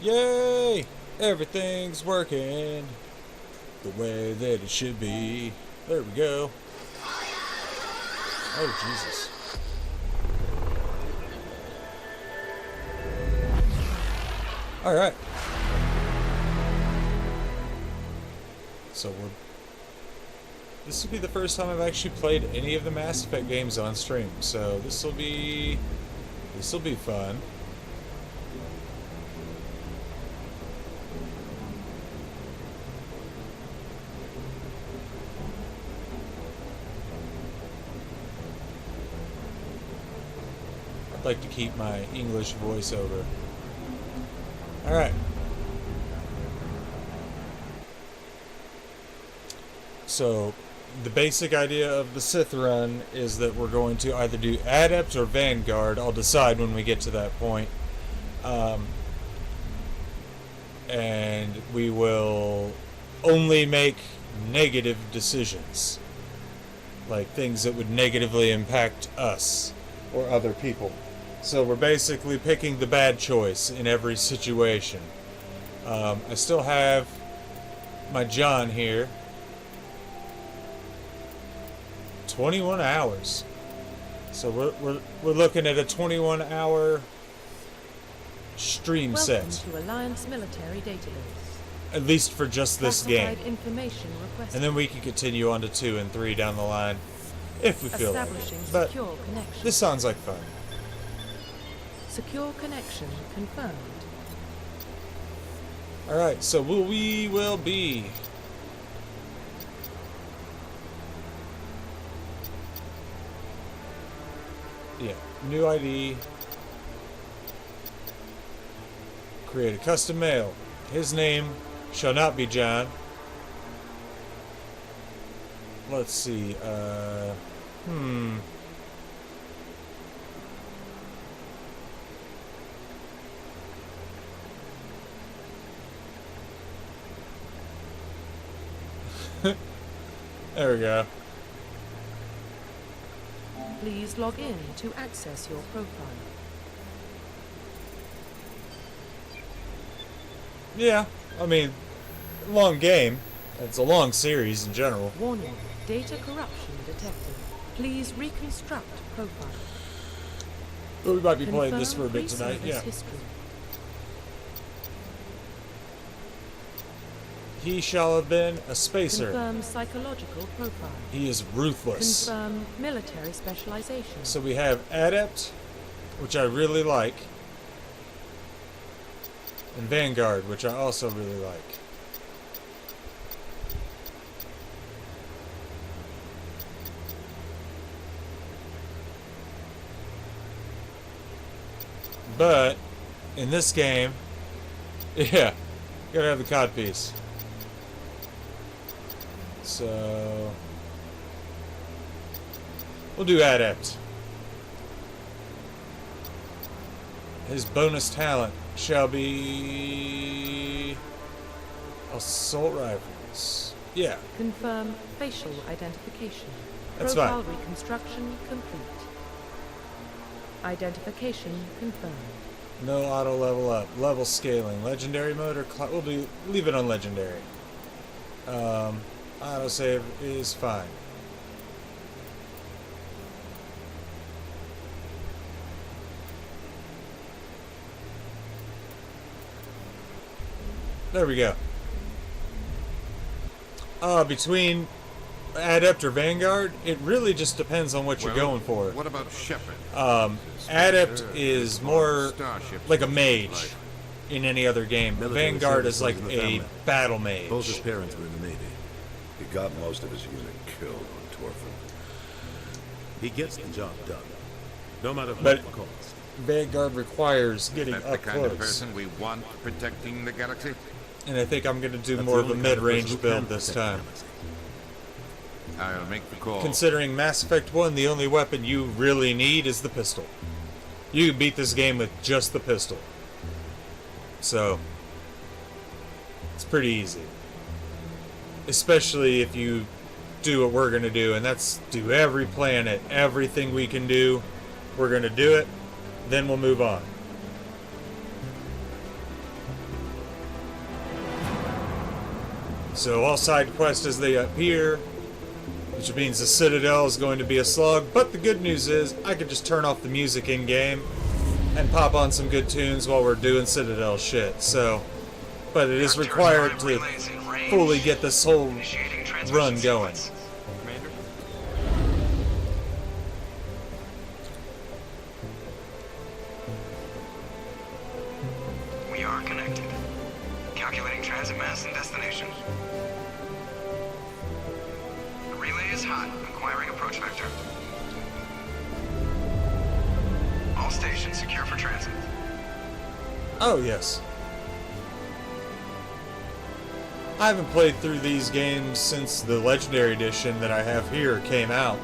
Yay! Everything's working the way that it should be. There we go. Oh, Jesus. Alright. So this will be the first time I've actually played any of the Mass Effect games on stream, so this will be fun. I'd like to keep my English voiceover. Alright. So, the basic idea of the Sith run is that we're going to either do Adept or Vanguard. I'll decide when we get to that point. And we will only make negative decisions. Like things that would negatively impact us or other people. So we're basically picking the bad choice in every situation. I still have my John here. 21 hours. So we're looking at a 21-hour stream Welcome set. to Alliance Military Database. At least for just this game. Information requested. And then we can continue on to 2 and 3 down the line. If we feel like it. But secure connection. this sounds like fun. Secure connection confirmed. Alright, so we will be... Yeah, new ID. Create a custom mail. His name shall not be John. Let's see, There we go. Please log in to access your profile. Yeah, I mean, long game. It's a long series in general. Warning, data corruption detected. Please reconstruct profile. But we might be playing this for a bit Confirm tonight, yeah. pre-service history. He shall have been a spacer. Confirm psychological profile. He is ruthless. Confirm military specialization. So we have Adept, which I really like, and Vanguard, which I also really like. But in this game, yeah, gotta have the codpiece. So we'll do Adept. His bonus talent shall be assault rifles. Yeah, Confirm facial identification. That's Profile fine. reconstruction complete. Identification confirmed. no auto level up. Level scaling. Legendary mode or we'll leave it on legendary. Autosave is fine. There we go. Between Adept or Vanguard, it really just depends on what you're going for. What about Shepard? Adept is more Starship like a mage in any other game. Military Vanguard is service like in the a family. battle mage. Both his parents were in the Navy. He got most of his unit killed on Torfin. He gets the job done, no matter But- what the cost. Vanguard requires getting That's the up kind of close. person we want protecting the galaxy. And I think I'm going to do That's more the of a only kind mid-range person who build can this protect the time. galaxy. I'll make the call. Considering Mass Effect 1, the only weapon you really need is the pistol. You can beat this game with just the pistol. So, it's pretty easy. Especially if you do what we're going to do, and that's do every planet, everything we can do. We're going to do it, then we'll move on. So all side quests as they appear, which means the Citadel is going to be a slug. But the good news is I could just turn off the music in game and pop on some good tunes while we're doing Citadel shit. So, but it is required to fully get this whole run going. Commander? We are connected. Calculating transit mass and destination. The relay is hot. Acquiring approach vector. All stations secure for transit. Oh, yes. I haven't played through these games since the Legendary Edition that I have here came out.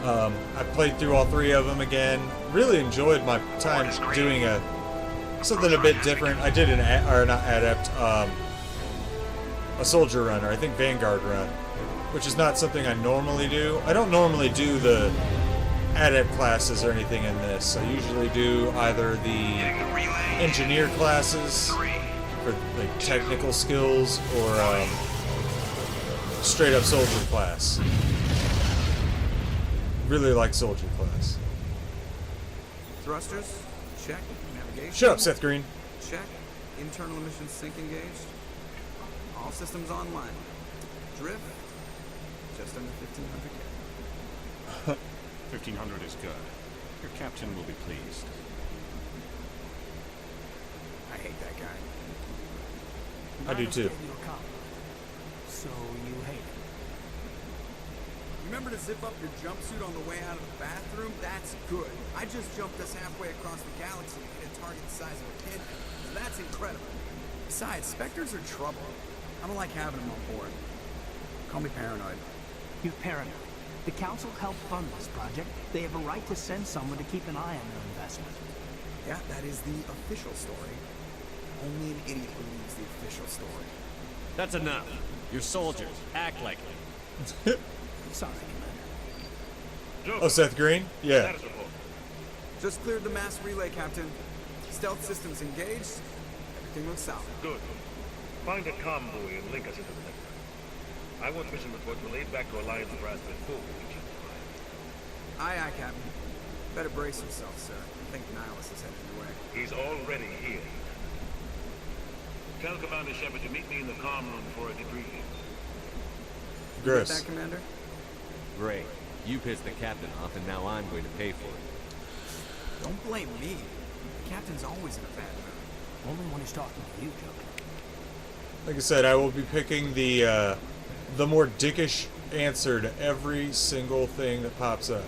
I played through all 3 of them again. Really enjoyed my time doing something a bit different. I did a soldier run, or I think Vanguard run, which is not something I normally do. I don't normally do the adept classes or anything in this. I usually do either the engineer classes for like technical skills, or straight up soldier class. Really like soldier class. Thrusters, check. Navigation. Shut up, Seth Green. Check. Internal emissions sync engaged. All systems online. Drift, just under 1,500 K. 1,500 is good. Your captain will be pleased. I hate that guy. I do too. So you hate it. Remember to zip up your jumpsuit on the way out of the bathroom? That's good. I just jumped us halfway across the galaxy to hit a target the size of a kid. So that's incredible. Besides, Spectres are trouble. I don't like having them on board. Call me paranoid. You're paranoid. The Council helped fund this project. They have a right to send someone to keep an eye on their investment. Yeah, that is the official story. Only an idiot believes the official story. That's enough. You're soldiers. Act like it. Sorry, Commander. Oh, Seth Green? Yeah. Just cleared the mass relay, Captain. Stealth systems engaged. Everything looks solid. Good. Find a convoy and link us into the network. I want mission reports relayed back to Alliance brass before we reach it. Aye, aye, Captain. Better brace yourself, sir. I think Nihilus is headed your way. He's already here. Tell Commander Shepard to meet me in the comm room for a debriefing. You get Gross. that, Commander? Great. You pissed the captain off, and now I'm going to pay for it. Don't blame me. The Captain's always in a bad mood. Only when he's talking to you, Joker. Like I said, I will be picking the more dickish answer to every single thing that pops up.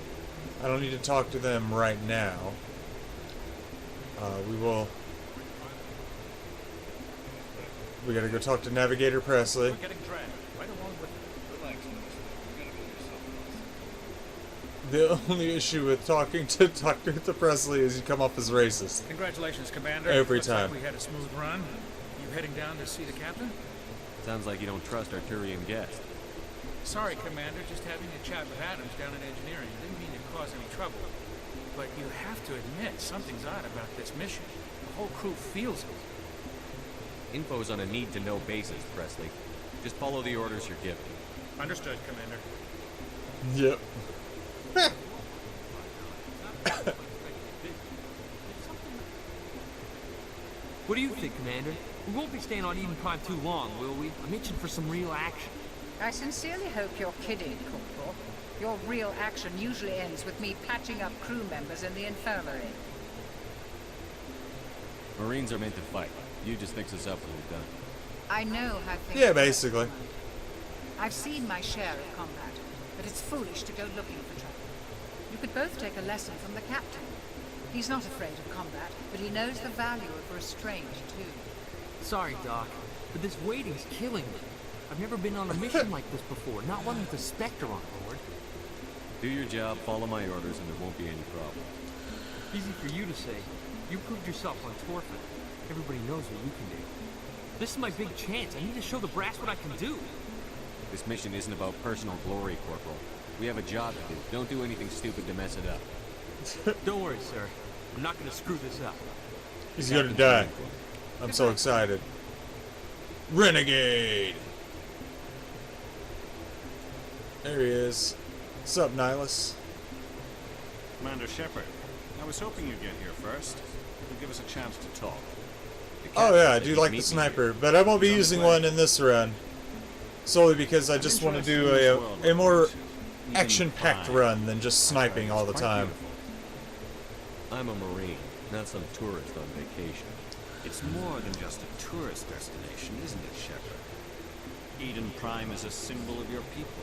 I don't need to talk to them right now. We gotta go talk to Navigator Presley. We're getting dragged right along with it. Relax, Minister. You're gonna get yourself lost. The only issue with talking to Presley is you come off as racist. Congratulations, Commander. Every Looks time. like we had a smooth run. You heading down to see the captain? Sounds like you don't trust our Turian guest. Sorry, Commander. Just having a chat with Adams down in engineering. Didn't mean to cause any trouble. But you have to admit, something's odd about this mission. The whole crew feels it. Info's on a need-to-know basis, Presley. Just follow the orders you're given. Understood, Commander. Yep. What do you think, Commander? We won't be staying on Eden Prime too long, will we? I'm itching for some real action. I sincerely hope you're kidding, Corporal. Your real action usually ends with me patching up crew members in the infirmary. Marines are meant to fight. You just fix us up when we're done. I know how things Yeah, work. basically. I've seen my share of combat, but it's foolish to go looking for trouble. You could both take a lesson from the captain. He's not afraid of combat, but he knows the value of restraint, too. Sorry, Doc, but this waiting's killing me. I've never been on a mission like this before, not one with a Spectre on board. Do your job, follow my orders, and there won't be any problem. Easy for you to say. You proved yourself on Torfin. Everybody knows what you can do. This is my big chance. I need to show the brass what I can do. This mission isn't about personal glory, Corporal. We have a job to do. Don't do anything stupid to mess it up. Don't worry, sir. I'm not going to screw this up. He's gonna die. I'm so excited. Renegade! There he is. What's up, Nihilus? Commander Shepard, I was hoping you'd get here first. It'll give us a chance to talk. Oh yeah, I do like the sniper, but I won't be using one in this run. Solely because I just want to do a more action-packed run than just sniping all the time. I'm a Marine, not some tourist on vacation. It's more than just a tourist destination, isn't it, Shepard? Eden Prime is a symbol of your people.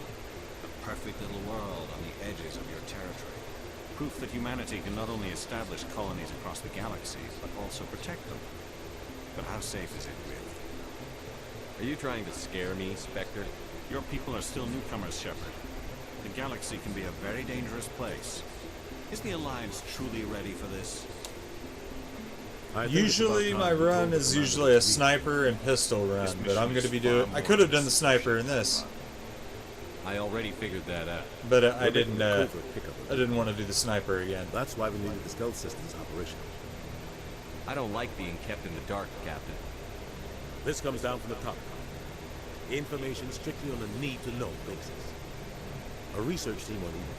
A perfect little world on the edges of your territory. Proof that humanity can not only establish colonies across the galaxy, but also protect them. But how safe is it, really? Are you trying to scare me, Spectre? Your people are still newcomers, Shepard. The galaxy can be a very dangerous place. Is the Alliance truly ready for this? Usually my run is usually a sniper and pistol run, but I'm going to be doing... I could have done the sniper in this. I already figured that out. But I didn't want to do the sniper again. That's why we needed the stealth systems operational. I don't like being kept in the dark, Captain. This comes down from the top. Information strictly on a need-to-know basis. A research team on Eden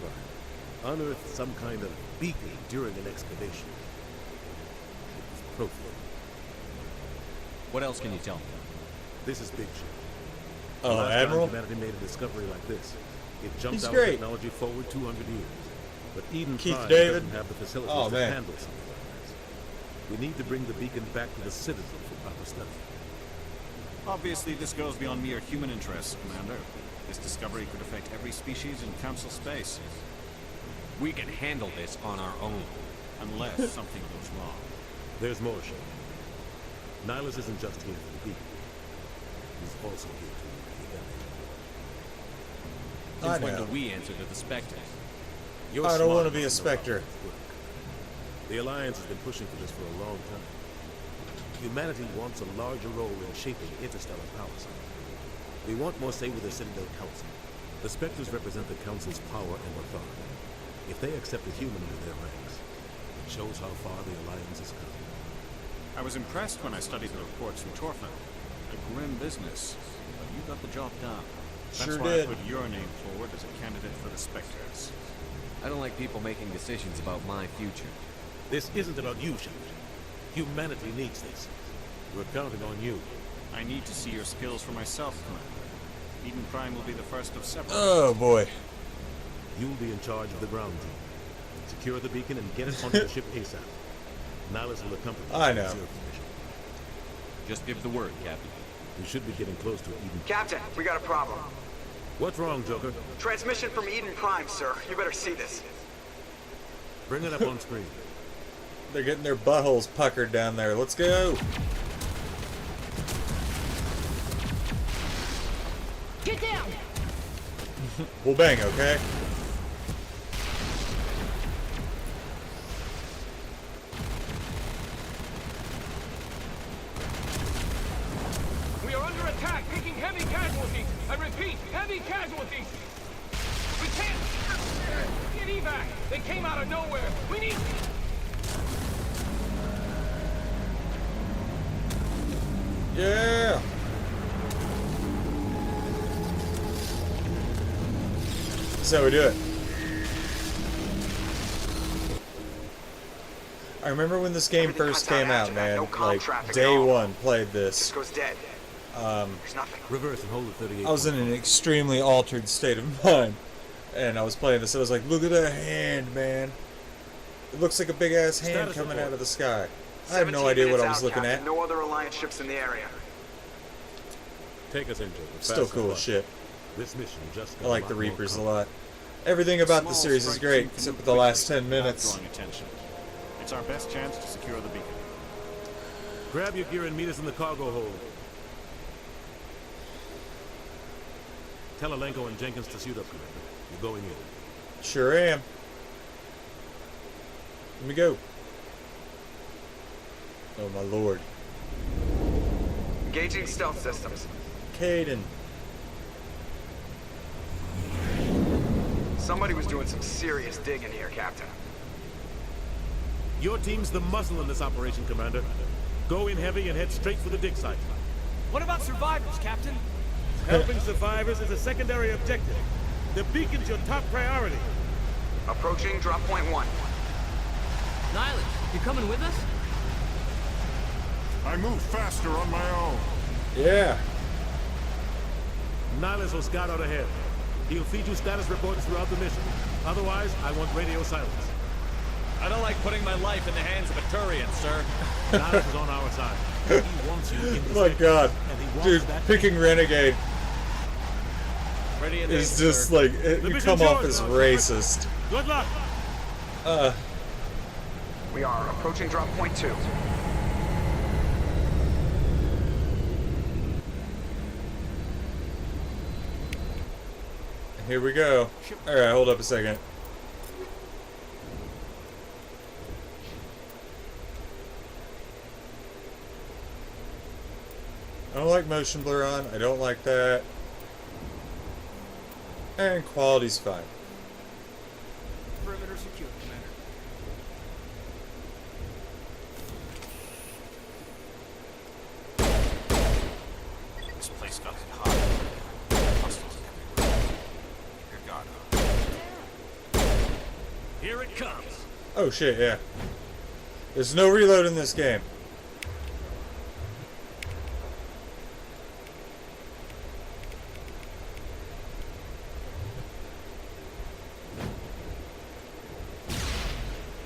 Prime unearthed some kind of beacon during an excavation. It was profane. What else can you tell me? This is big shit. Oh, the last Admiral? time humanity made a discovery like this, it jumped He's our great. technology forward 200 years. But Eden Keith Prime David? doesn't have the facilities Oh, to man. handle something like this. We need to bring the beacon back to the citizens for proper study. Obviously, this goes beyond mere human interests, Commander. This discovery could affect every species in Council space. We can handle this on our own. Unless something goes wrong. There's more, Shepard. Nihilus isn't just here for the beacon. He's also here to the Since when do we answer to the Spectre? I don't want to be a Spectre. The Alliance has been pushing for this for a long time. Humanity wants a larger role in shaping interstellar policy. We want more say with the Citadel Council. The Spectres represent the Council's power and authority. If they accept a human into their ranks, it shows how far the Alliance has come. I was impressed when I studied the reports from Torfin. A grim business, but you got the job done. That's Sure why did. I put your name forward as a candidate for the Spectres. I don't like people making decisions about my future. This isn't about you, Shepard. Humanity needs this. We're counting on you. I need to see your skills for myself, Commander. Eden Prime will be the first of several. Oh, boy. You'll be in charge of the ground team. Secure the beacon and get it onto the ship ASAP. Nihilus will accompany you. I on know. the Zero mission. Just give the word, Captain. We should be getting close to Eden. Captain, we got a problem. What's wrong, Joker? Transmission from Eden Prime, sir. You better see this. Bring it up on screen. They're getting their buttholes puckered down there. Let's go. Get down! We'll bang, okay? We are under attack, taking heavy casualties. I repeat, heavy casualties. We can't get evac. They came out of nowhere. We need. Yeah. That's how we do it. I remember when this game first came out, man. Like, day one, played this. Goes dead. There's nothing. Reverse and hold at 38. I was in an extremely altered state of mind. And I was playing this, and I was like, look at that hand, man. It looks like a big-ass hand Status coming report. out of the sky. I have no idea what I was looking at. No other Alliance ships in the area. Take us in, Joker. Still Fast cool and as fun. shit. This mission just I got like a the lot more Reapers a complicated. lot. Everything about the Small series is strike great, team can except move for the last quickly 10 without minutes. drawing attention. It's our best chance to secure the beacon. Grab your gear and meet us in the cargo hold. Tell Alenko and Jenkins to suit up, Commander. You're going in. Sure am. Let me go. Oh my lord. Engaging stealth systems. Caden. Somebody was doing some serious digging here, Captain. Your team's the muscle in this operation, Commander. Go in heavy and head straight for the dig site. What about survivors, Captain? Helping survivors is a secondary objective. The beacon's your top priority. Approaching drop point 1. Nihilus, you coming with us? I move faster on my own. Yeah. Nihilus will scout out ahead. He'll feed you status reports throughout the mission. Otherwise, I want radio silence. I don't like putting my life in the hands of a Turian, sir. Nihilus is on our side. He wants you in the My Sith, God, and he wants dude, that picking Renegade Ready in is there, just sir. like you come off as racist. Good luck. We are approaching drop point 2. Here we go. All right, hold up a second. I don't like motion blur on. I don't like that. And quality's fine. Perimeter secure, Commander. This place got hot. Hostiles everywhere. Your guard up. Here it comes. Oh shit, yeah. There's no reload in this game.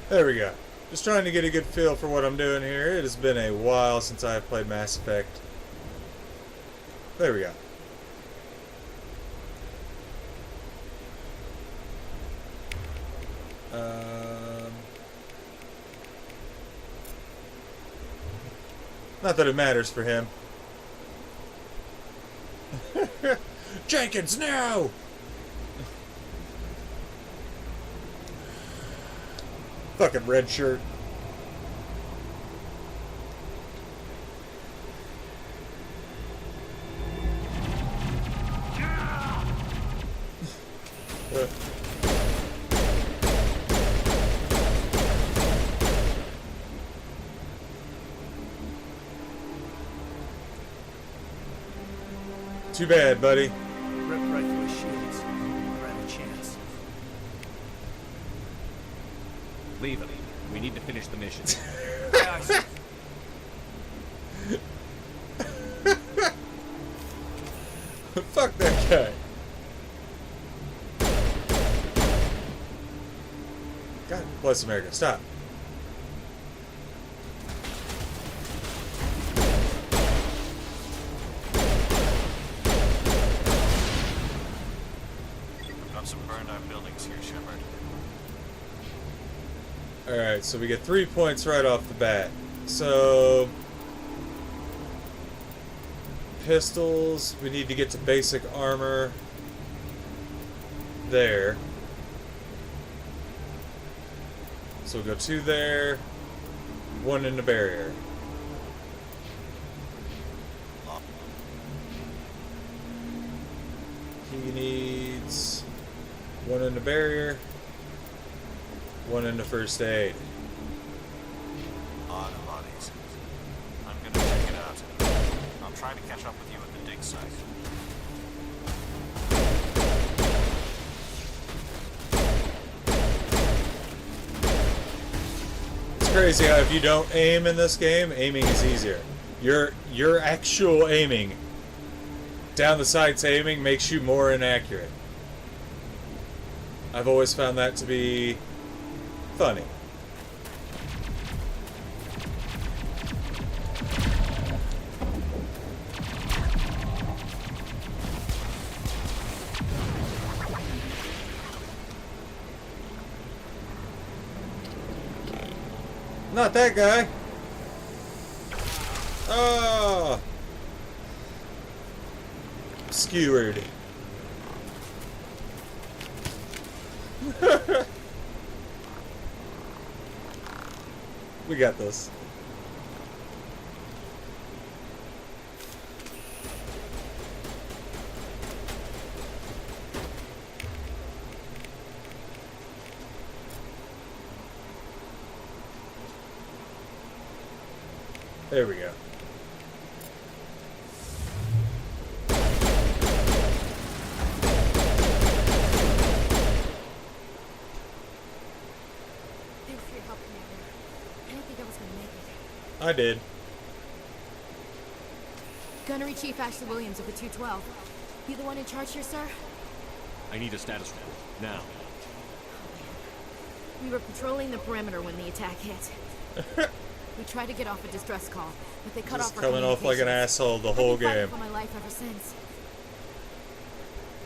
There we go. Just trying to get a good feel for what I'm doing here. It has been a while since I've played Mass Effect. There we go. Not that it matters for him. Jenkins, no! Fucking red shirt. Too bad, buddy. Ripped right through his shields. Never had a chance. Leave him. We need to finish the mission. Fuck that guy. God bless America. Stop. Got some burned out buildings here, Shepard. Alright, so we get 3 points right off the bat. So pistols, we need to get to basic armor there. So we'll go 2 there, 1 in the barrier. He needs 1 in the barrier, 1 in the first aid. Odd bodies. I'm gonna check it out. I'll try to catch up with you at the dig site. It's crazy how if you don't aim in this game, aiming is easier. Your actual aiming, down the sights aiming, makes you more inaccurate. I've always found that to be funny. Not that guy. Oh. Skewered. We got this. There we go. I did. Gunnery Chief Ashley Williams of the 212. You the one in charge here, sir? I need a status report. Now. We were patrolling the perimeter when the attack hit. We tried to get off a distress call, but they cut Just off our coming off like an asshole the whole I've been fighting game. for my life ever since.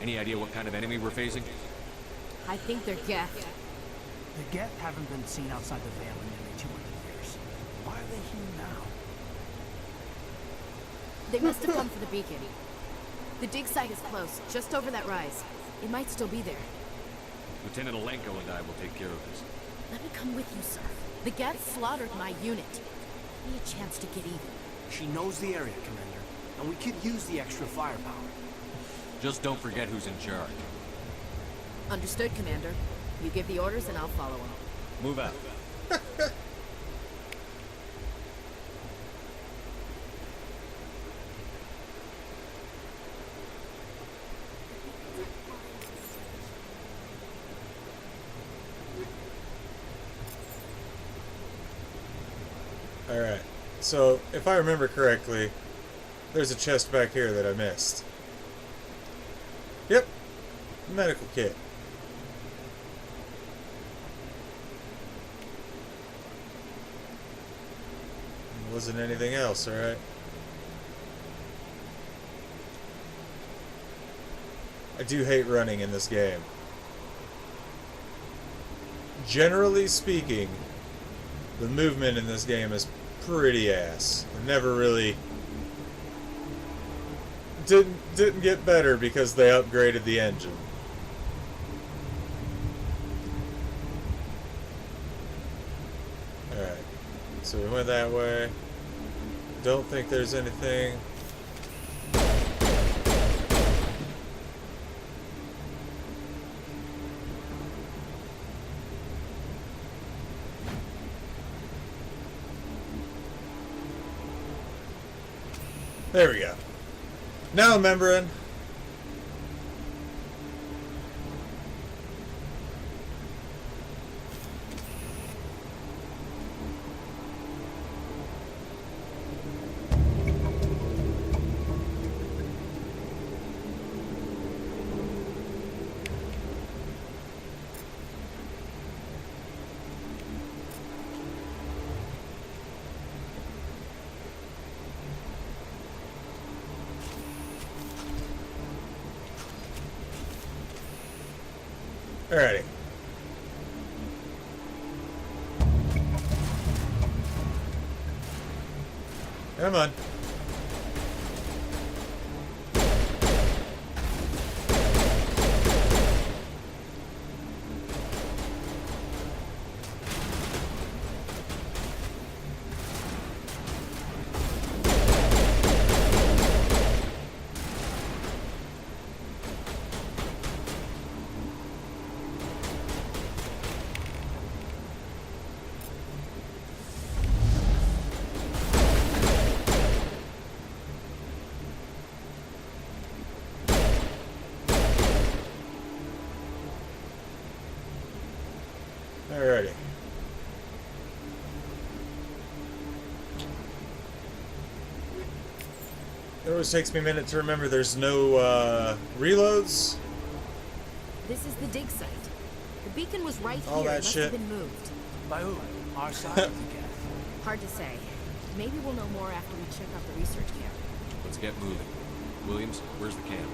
Any idea what kind of enemy we're facing? I think they're Geth. The Geth haven't been seen outside the Veil in nearly 200 years. Why are they here now? They must have come for the beacon. The dig site is close, just over that rise. It might still be there. Lieutenant Alenko and I will take care of this. Let me come with you, sir. The Geth slaughtered my unit. Give me a chance to get even. She knows the area, Commander, and we could use the extra firepower. Just don't forget who's in charge. Understood, Commander. You give the orders and I'll follow them. Move out. Alright, so if I remember correctly, there's a chest back here that I missed. Yep, medical kit. Wasn't anything else, alright? I do hate running in this game. Generally speaking, the movement in this game is pretty ass. It never really didn't get better because they upgraded the engine. Alright. So we went that way. Don't think there's anything. There we go. Now remembering. Alrighty. Come on. Alrighty. It always takes me a minute to remember there's no reloads. This is the dig site. The beacon was right All here. that It must shit. have been moved. By who? Our side of the Geth. Hard to say. Maybe we'll know more after we check out the research camp. Let's get moving. Williams, where's the camp?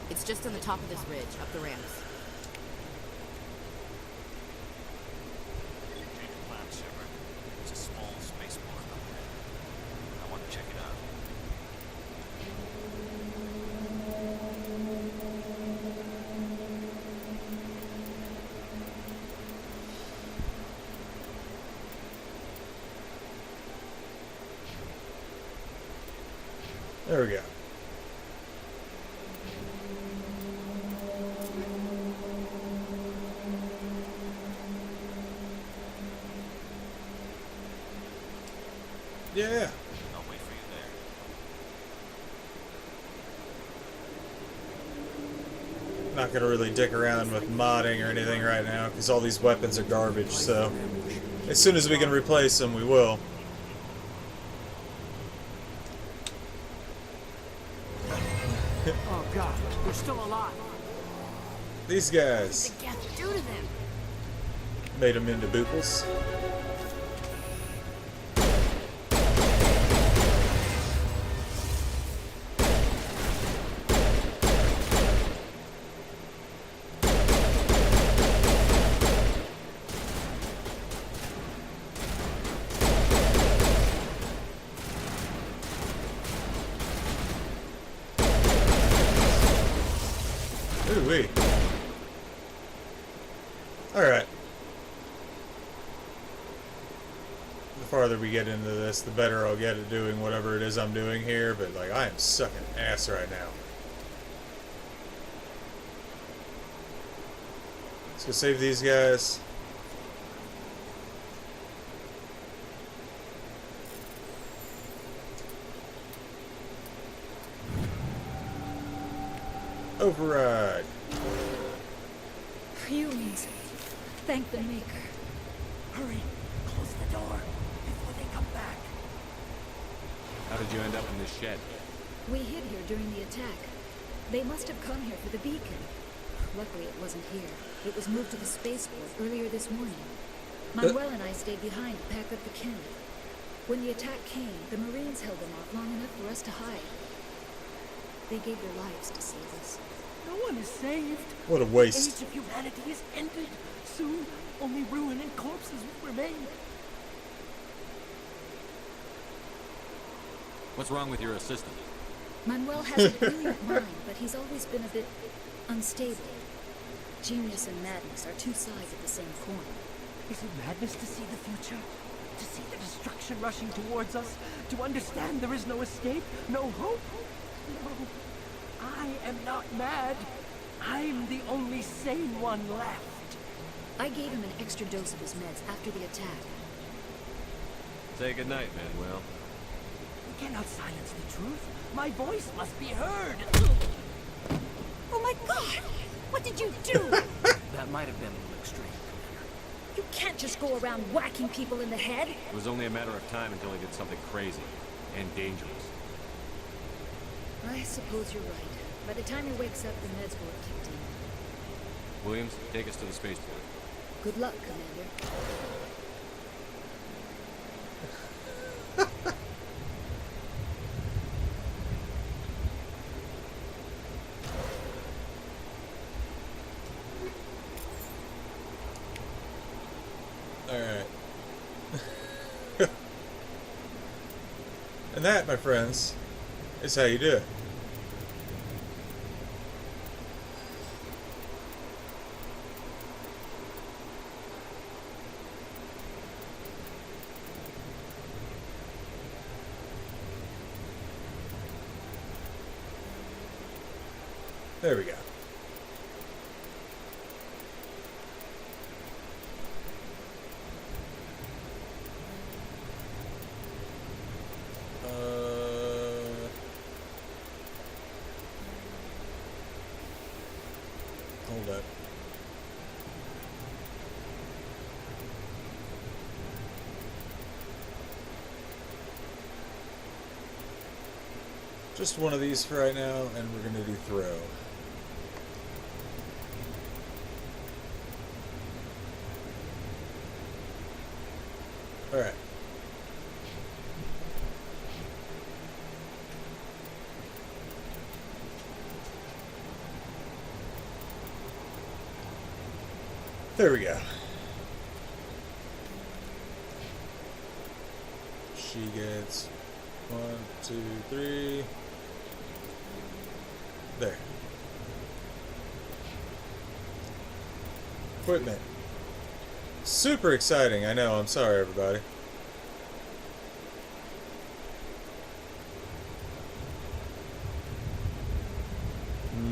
It's just on the top of this ridge, up the ramps. Change of plan, Shepard. It's a small spaceport up there. I want to check it out. There we go. Yeah. I'll wait for you there. Not gonna really dick around with modding or anything right now because all these weapons are garbage, so as soon as we can replace them, we will. Oh god, they're still alive. These guys What did the Geth do to them? made them into booples. Ooh-wee. Alright. The farther we get into this, the better I'll get at doing whatever it is I'm doing here, but like, I am sucking ass right now. Let's go save these guys. Override. Humans. Thank the Maker. Hurry, close the door before they come back. How did you end up in this shed? We hid here during the attack. They must have come here for the beacon. Luckily, it wasn't here. It was moved to the spaceport earlier this morning. Manuel and I stayed behind to pack up the camp. When the attack came, the Marines held them off long enough for us to hide. They gave their lives to save us. No one is saved. What a waste. The age of humanity is ended. Soon, only ruin and corpses will remain. What's wrong with your assistant? Manuel has a brilliant mind, but he's always been a bit unstable. Genius and madness are two sides of the same coin. Is it madness to see the future? To see the destruction rushing towards us? To understand there is no escape? No hope? No. I am not mad. I'm the only sane one left. I gave him an extra dose of his meds after the attack. Say goodnight, Manuel. You cannot silence the truth. My voice must be heard. Oh my god! What did you do? That might have been a little extreme. You can't just go around whacking people in the head. It was only a matter of time until he did something crazy and dangerous. I suppose you're right. By the time he wakes up, the meds will have kicked in. Williams, take us to the spaceport. Good luck, Commander. Alright. And that, my friends, is how you do it. There we go. Hold up. Just one of these for right now, and we're gonna do throw. Alright. There we go. She gets 1, 2, 3. There. Equipment. Super exciting, I know, I'm sorry everybody.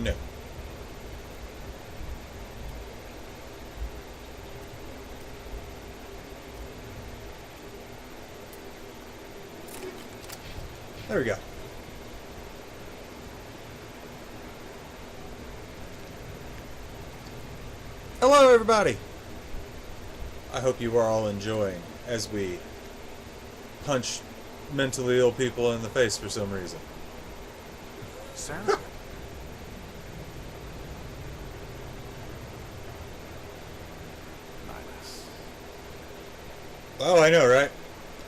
No. There we go. Hello everybody! I hope you are all enjoying as we punch mentally ill people in the face for some reason. Sarah, Oh, I know, right?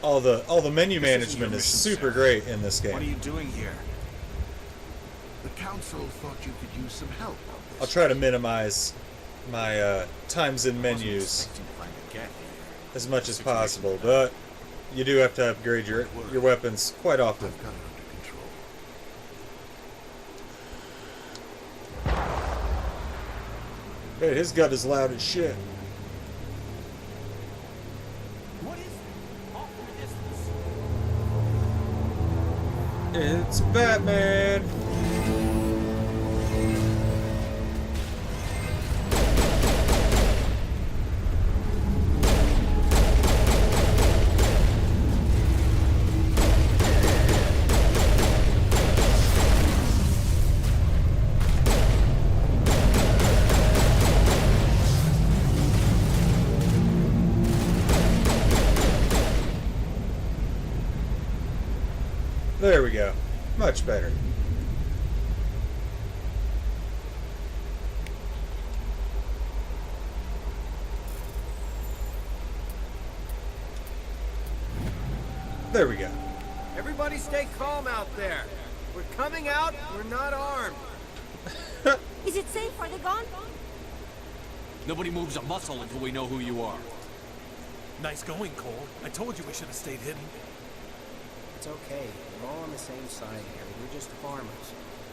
All the menu management is super great in this game. What are you doing here? The council thought you could use some help. I'll try to minimize my times in menus as much as possible, but you do have to upgrade your weapons quite often. Hey, his gun is loud as shit. It's Batman! There we go. Much better. There we go. Everybody stay calm out there. We're coming out, we're not armed. Is it safe? Are they gone? Nobody moves a muscle until we know who you are. Nice going, Cole. I told you we should have stayed hidden. It's okay. We're all on the same side here. We're just farmers.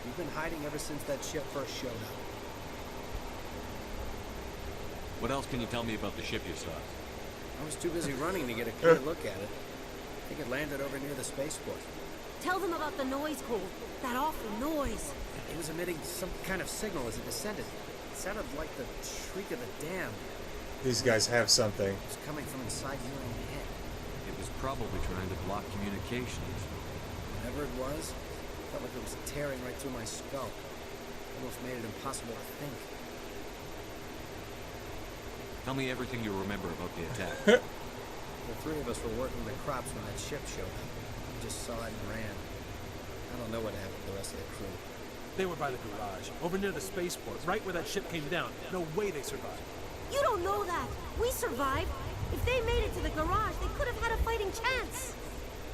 We've been hiding ever since that ship first showed up. What else can you tell me about the ship you saw? I was too busy running to get a clear look at it. I think it landed over near the spaceport. Tell them about the noise, Cole. That awful noise. It was emitting some kind of signal as it descended. It sounded like the shriek of the damned. These guys have something. It was coming from inside your own head. It was probably trying to block communications. Whatever it was, it felt like it was tearing right through my skull. Almost made it impossible to think. Tell me everything you remember about the attack. The three of us were working the crops when that ship showed up. We just saw it and ran. I don't know what happened to the rest of the crew. They were by the garage, over near the spaceport, right where that ship came down. No way they survived. You don't know that. We survived. If they made it to the garage, they could have had a fighting chance.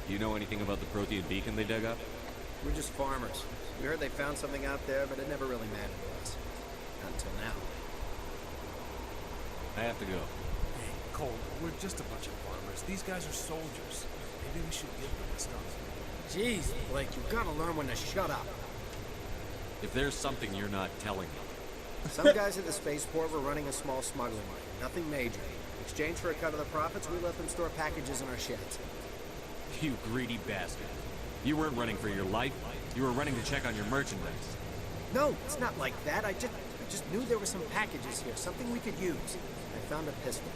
You know anything about the Prothean beacon they dug up? We're just farmers. We heard they found something out there, but it never really mattered to us. Not until now. I have to go. Hey, Cole, we're just a bunch of farmers. These guys are soldiers. Maybe we should give them the stuff. Jeez, Blake, you've got to learn when to shut up. If there's something you're not telling me. Some guys at the spaceport were running a small smuggling line. Nothing major. In exchange for a cut of the profits, we let them store packages in our sheds. You greedy bastard. You weren't running for your life. You were running to check on your merchandise. No, it's not like that. I just knew there were some packages here, something we could use. I found a pistol.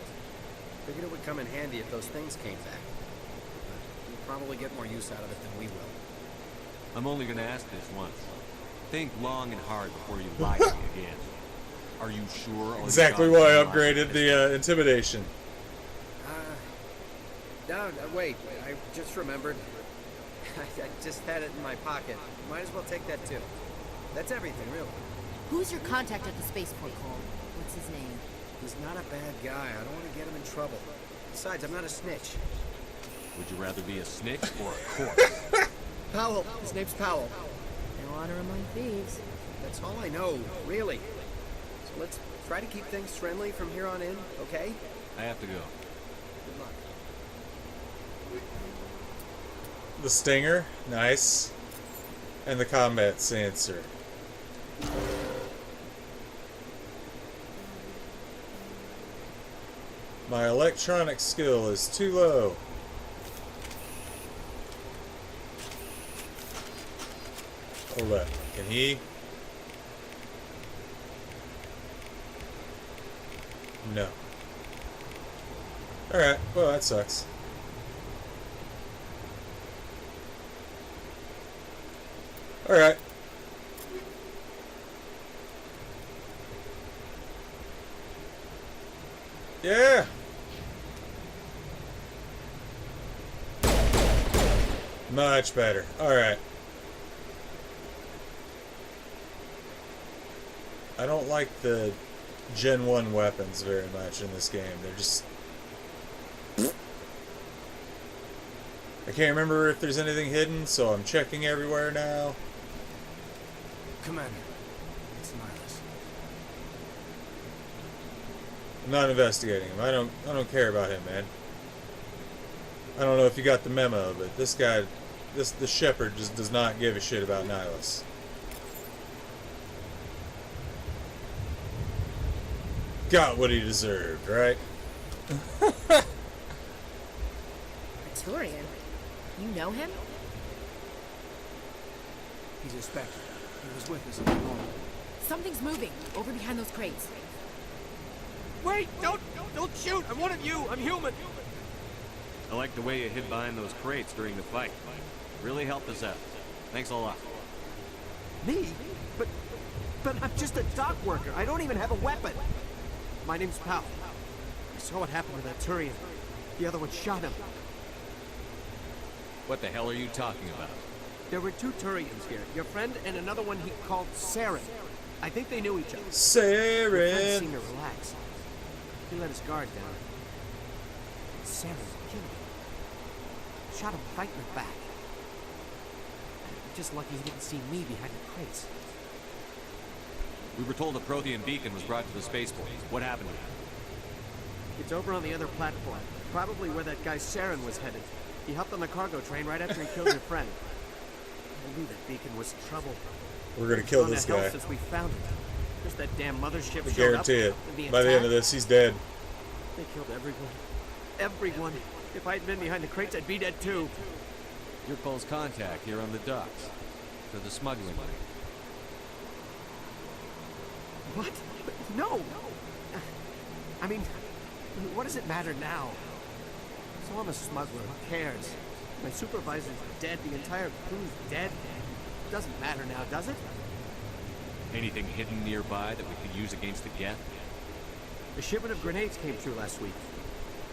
Figured it would come in handy if those things came back. But we'll probably get more use out of it than we will. I'm only gonna ask this once. Think long and hard before you lie to me again. Are you sure? Exactly why I upgraded the intimidation. No, wait. I just remembered. I just had it in my pocket. Might as well take that too. That's everything, really. Who's your contact at the spaceport, Cole? What's his name? He's not a bad guy. I don't want to get him in trouble. Besides, I'm not a snitch. Would you rather be a snitch or a corpse? Powell. His name's Powell. No honor among thieves. That's all I know, really. So let's try to keep things friendly from here on in, okay? I have to go. Good luck. The stinger, nice. And the combat sensor. My electronic skill is too low. Hold up. Can he? No. Alright, well that sucks. Alright. Yeah! Much better. Alright. I don't like the Gen 1 weapons very much in this game. They're just... I can't remember if there's anything hidden, so I'm checking everywhere now. Commander, it's Nihilus. I'm not investigating him. I don't care about him, man. I don't know if you got the memo, but this guy, the shepherd just does not give a shit about Nihilus. Got what he deserved, right? Turian? You know him? He's a Spectre. He was with us all along. Something's moving over behind those crates. Wait! Don't shoot! I'm one of you! I'm human! I like the way you hid behind those crates during the fight. Really helped us out. Thanks a lot. Me? But I'm just a dock worker. I don't even have a weapon. My name's Pal. I saw what happened to that Turian. The other one shot him. What the hell are you talking about? There were two Turians here. Your friend and another one he called Saren. I think they knew each other. Saren! Your friend seemed to relax. He let his guard down. Saren killed him. Shot him right in the back. Just lucky he didn't see me behind the crates. We were told a Prothean beacon was brought to the spaceport. What happened to it? It's over on the other platform. Probably where that guy Saren was headed. He hopped on the cargo train right after he killed your friend. I knew that beacon was trouble. We're gonna kill this guy. Since we found it. Just that damn mothership I showed up. guarantee it. By the end of this, he's dead. They killed everyone. Everyone. If I'd been behind the crates, I'd be dead too. Your close contact here on the docks. For the smuggling money. What? No! I mean, what does it matter now? So I'm a smuggler, who cares? My supervisor's dead, the entire crew's dead. It doesn't matter now, does it? Anything hidden nearby that we could use against the Geth? A shipment of grenades came through last week.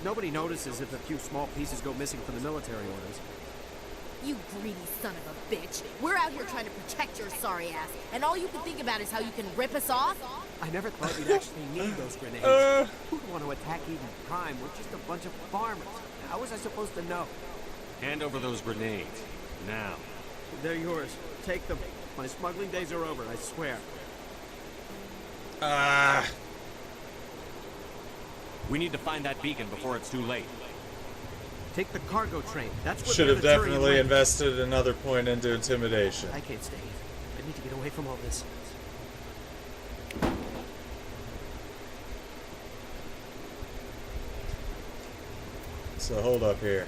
Nobody notices if a few small pieces go missing from the military orders. You greedy son of a bitch. We're out here trying to protect your sorry ass, and all you can think about is how you can rip us off? I never thought you'd actually need those grenades. Who'd want to attack Eden Prime? We're just a bunch of farmers. How was I supposed to know? Hand over those grenades. Now. They're yours. Take them. My smuggling days are over, I swear. We need to find that beacon before it's too late. Take the cargo train. That's what should have definitely invested another point into intimidation. I can't stay. I need to get away from all this. So hold up here.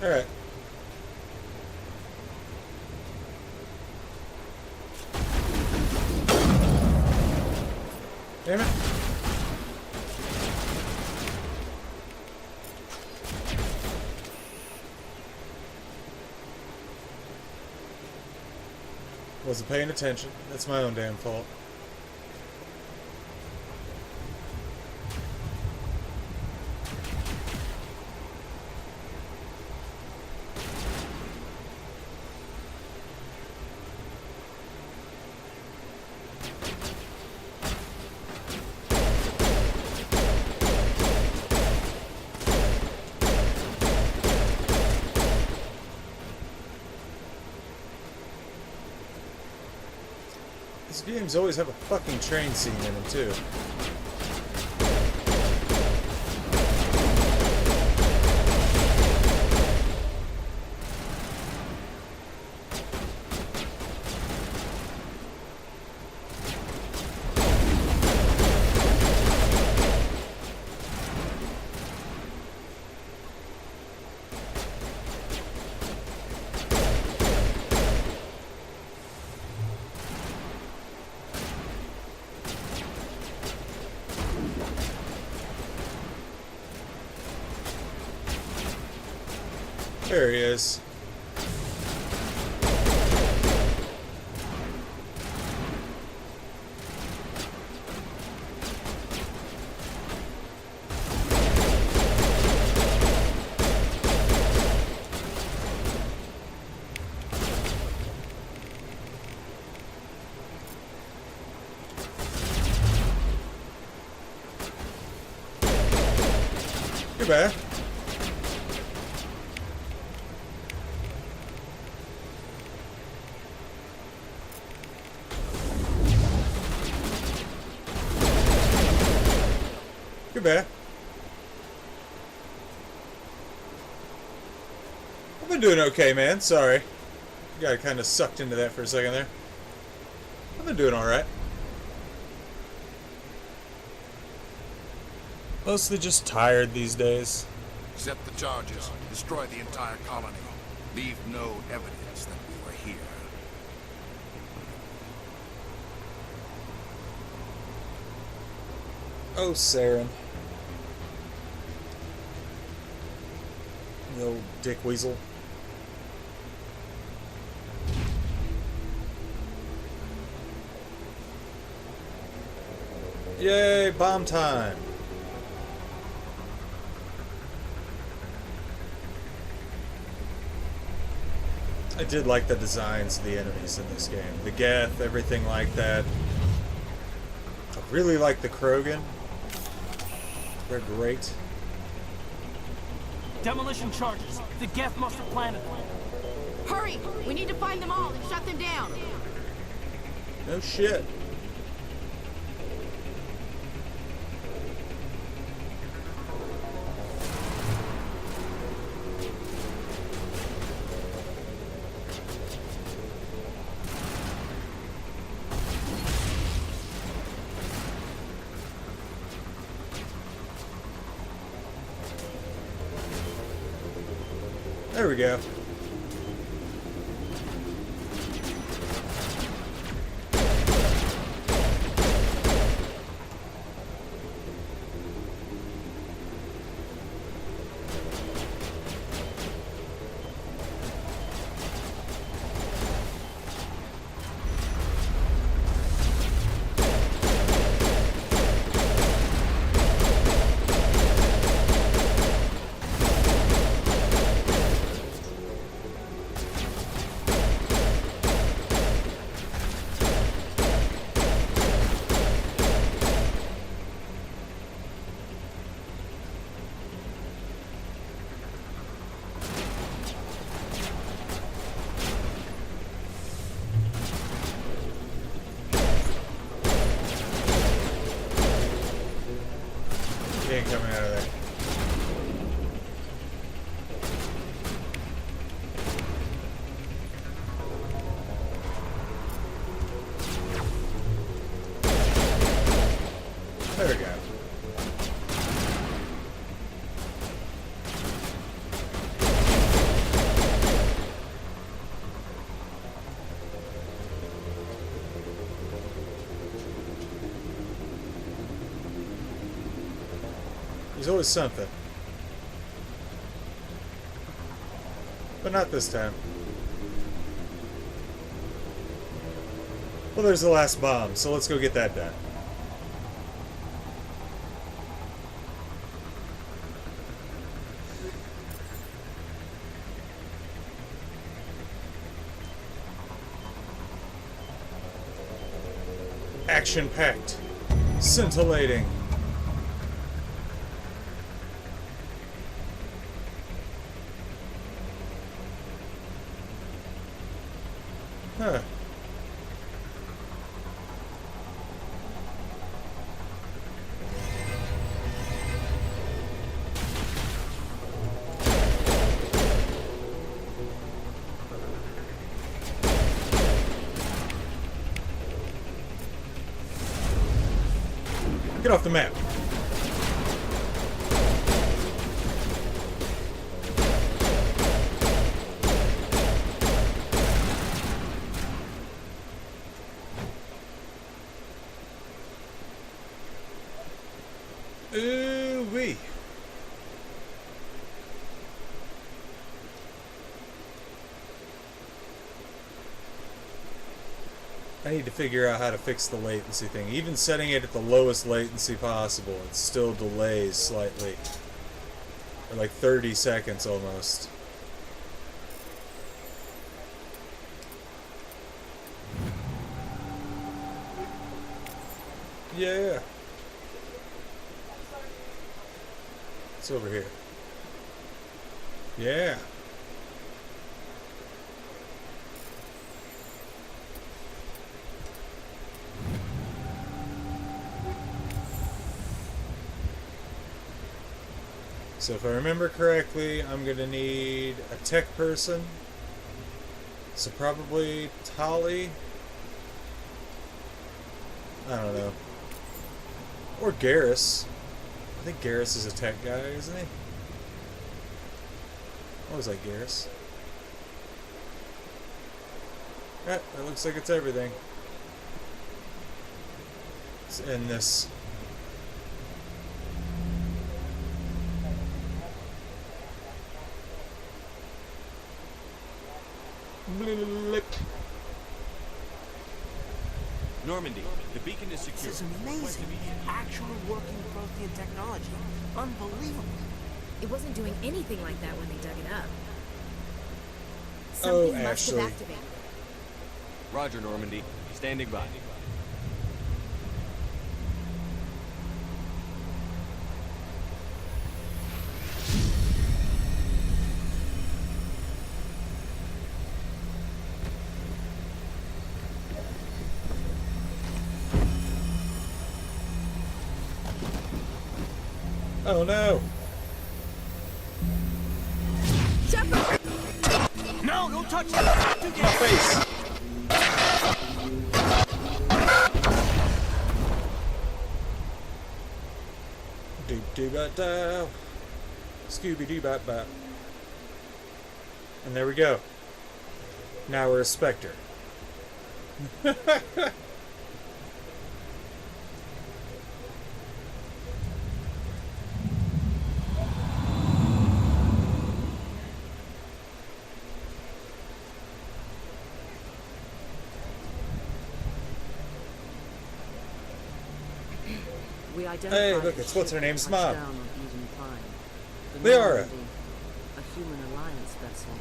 All right. Damn it. Wasn't paying attention. That's my own damn fault. These games always have a fucking train scene in them, too. There he is. Goodbye. Goodbye. I've been doing okay, man. Sorry. Got kind of sucked into that for a second there. I've been doing alright. Mostly just tired these days. Accept the charges. Destroy the entire colony. Leave no evidence that we were here. Oh, Saren. The old dick weasel. Yay, bomb time. I did like the designs of the enemies in this game. The Geth, everything like that. I really like the Krogan. They're great. Demolition charges. The Geth must have planted them. Hurry! We need to find them all and shut them down. No shit. There we go. Coming out of there. There we go. There's always something. But not this time. Well, there's the last bomb, so let's go get that done. Action-packed. Scintillating. Huh. Get off the map. Ooh-wee. I need to figure out how to fix the latency thing. Even setting it at the lowest latency possible, it still delays slightly. Or like 30 seconds almost. Yeah. It's over here. Yeah. So if I remember correctly, I'm going to need a tech person. So probably Tali. I don't know. Or Garrus. I think Garrus is a tech guy, isn't he? I was like Garrus. Ah, that looks like it's everything. Let's end this. Blip. Normandy, the beacon is secure. This is amazing. Actual working Prothean technology. Unbelievable. It wasn't doing anything like that when they dug it up. Oh, Something must have Ashley. activated. Roger, Normandy. Standing by. Oh no! Shepard! No, don't touch it! My face! Doo-doo-ba-da. Scooby-doo-ba-ba. And there we go. Now we're a Spectre. We Hey, look, it's what's her name's mom. Liara. Liara. A human alliance vessel.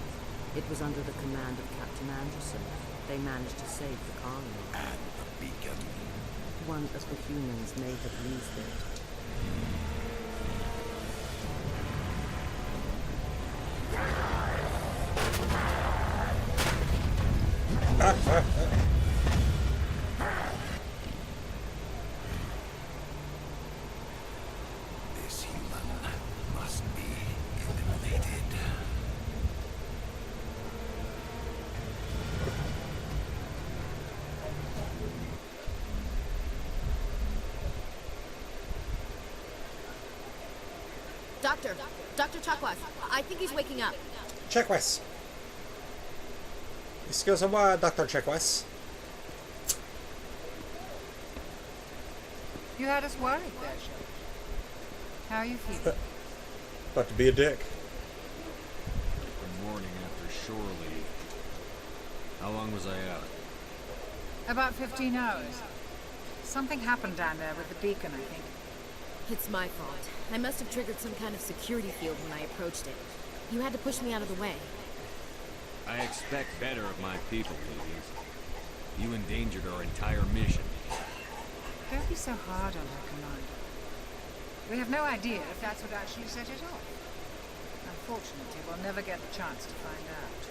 It was under the command of Captain Anderson. They managed to save the colony. And the beacon. One of the humans may have used it. This human must be eliminated. Dr. Chakwas, I think he's waking up. Checkwest. Excuse-moi, Dr. Checkwest. You had us worried there, Shep. How are you feeling? About to be a dick. The morning after shore leave. How long was I out? About 15 hours. Something happened down there with the beacon, I think. It's my fault. I must have triggered some kind of security field when I approached it. You had to push me out of the way. I expect better of my people, Louise. You endangered our entire mission. Don't be so hard on her, Commander. We have no idea if that's what actually set it off. Unfortunately, we'll never get the chance to find out.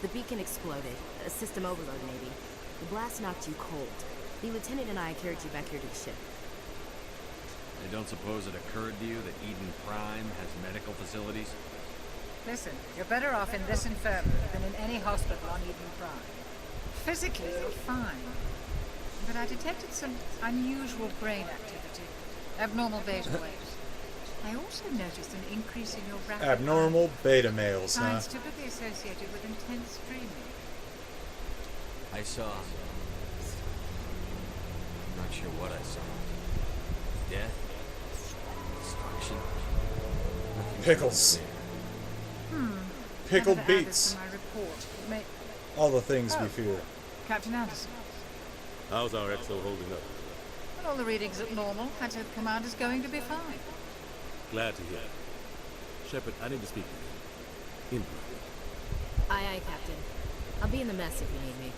The beacon exploded. A system overload, maybe. The blast knocked you cold. The lieutenant and I carried you back here to the ship. I don't suppose it occurred to you that Eden Prime has medical facilities? Listen, you're better off in this infirmary than in any hospital on Eden Prime. Physically, you're fine. But I detected some unusual brain activity. Abnormal beta waves. I also noticed an increase in your rapid Abnormal beta males, huh? signs typically associated with intense dreaming. I saw... I'm not sure what I saw. Death? Destruction? Nothing's Pickles. Pickled Never added beets. to my report. All the things we fear. Captain Anderson. How's our XO holding up? And all the readings look normal. I'd say the commander's going to be fine. Glad to hear. Shepard, I need to speak with you. In private. Aye, aye, Captain. I'll be in the mess if you need me.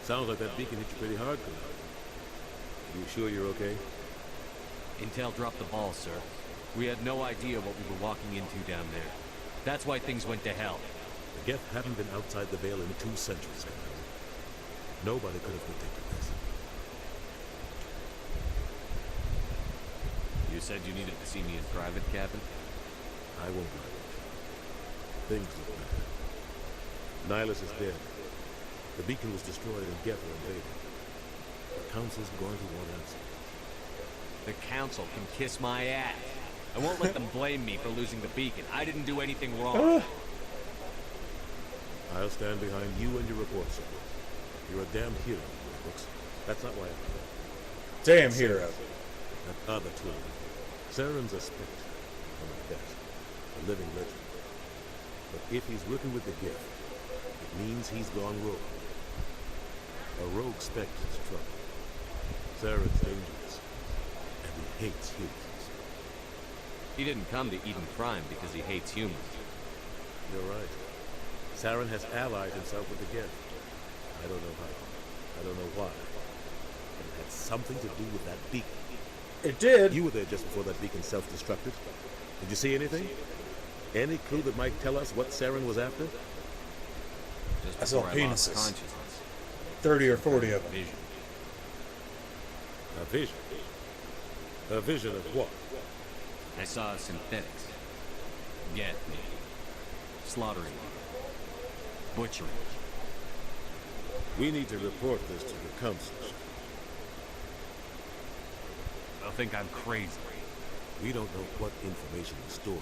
Sounds like that beacon hit you pretty hard, Commander. You sure you're okay? Intel dropped the ball, sir. We had no idea what we were walking into down there. That's why things went to hell. The Geth haven't been outside the Veil in 2 centuries, Commander. Nobody could have predicted this. You said you needed to see me in private, Captain? I won't lie. Things look bad. Nihilus is dead. The beacon was destroyed and Geth are invaded. The Council's going to want answers. The Council can kiss my ass. I won't let them blame me for losing the beacon. I didn't do anything wrong. I'll stand behind you and your report, sir. You're a damned hero, Brooks. That's not why I'm here. Damn hero. That other tool. Saren's a spectre, one of the best, a living legend. But if he's working with the Geth, it means he's gone rogue. A rogue spectre's trouble. Saren's dangerous, and he hates humans. He didn't come to Eden Prime because he hates humans. You're right. Saren has allied himself with the Geth. I don't know how. I don't know why. But it had something to do with that beacon. It did. You were there just before that beacon self-destructed. Did you see anything? Any clue that might tell us what Saren was after? I saw penises. 30 or 40 of them. Vision. A vision? A vision of what? I saw synthetics. Get me. Slaughtering. Butchering. We need to report this to the Council. They'll think I'm crazy. We don't know what information is stored.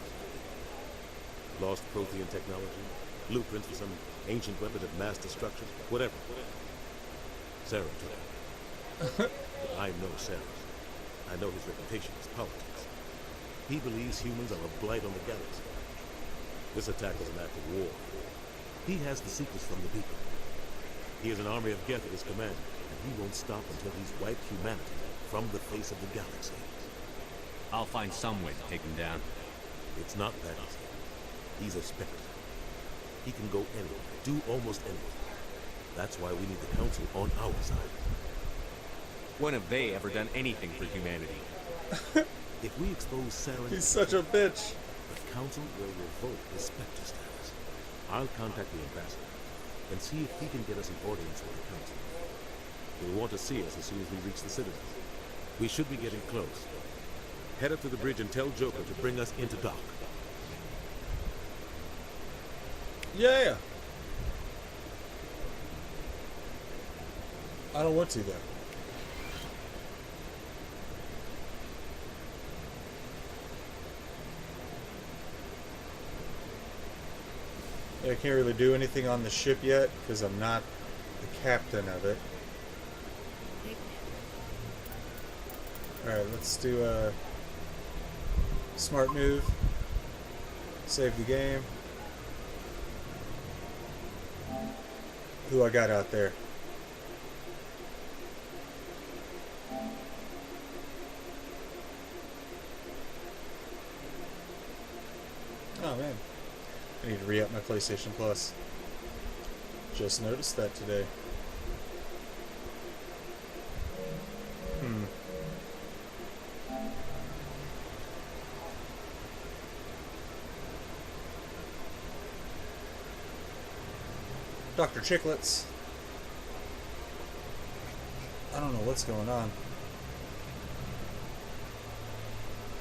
Lost Prothean technology, blueprints for some ancient weapon of mass destruction, whatever. Saren took it. But I know Saren. I know his reputation is politics. He believes humans are a blight on the galaxy. This attack was an act of war. He has the secrets from the beacon. He has an army of Geth at his command, and he won't stop until he's wiped humanity from the face of the galaxy. I'll find some way to take him down. It's not that easy. He's a spectre. He can go anywhere, do almost anything. That's why we need the Council on our side. When have they ever done anything for humanity? If we expose Saren... He's such a bitch. The Council will revoke his spectre status. I'll contact the ambassador and see if he can get us an audience with the Council. He'll want to see us as soon as we reach the Citadel. We should be getting close. Head up to the bridge and tell Joker to bring us into dock. Yeah. I don't want to, though. I can't really do anything on the ship yet because I'm not the captain of it. Alright, let's do a smart move. Save the game. Who I got out there? Oh man. I need to re-up my PlayStation Plus. Just noticed that today. Dr. Chicklets. I don't know what's going on.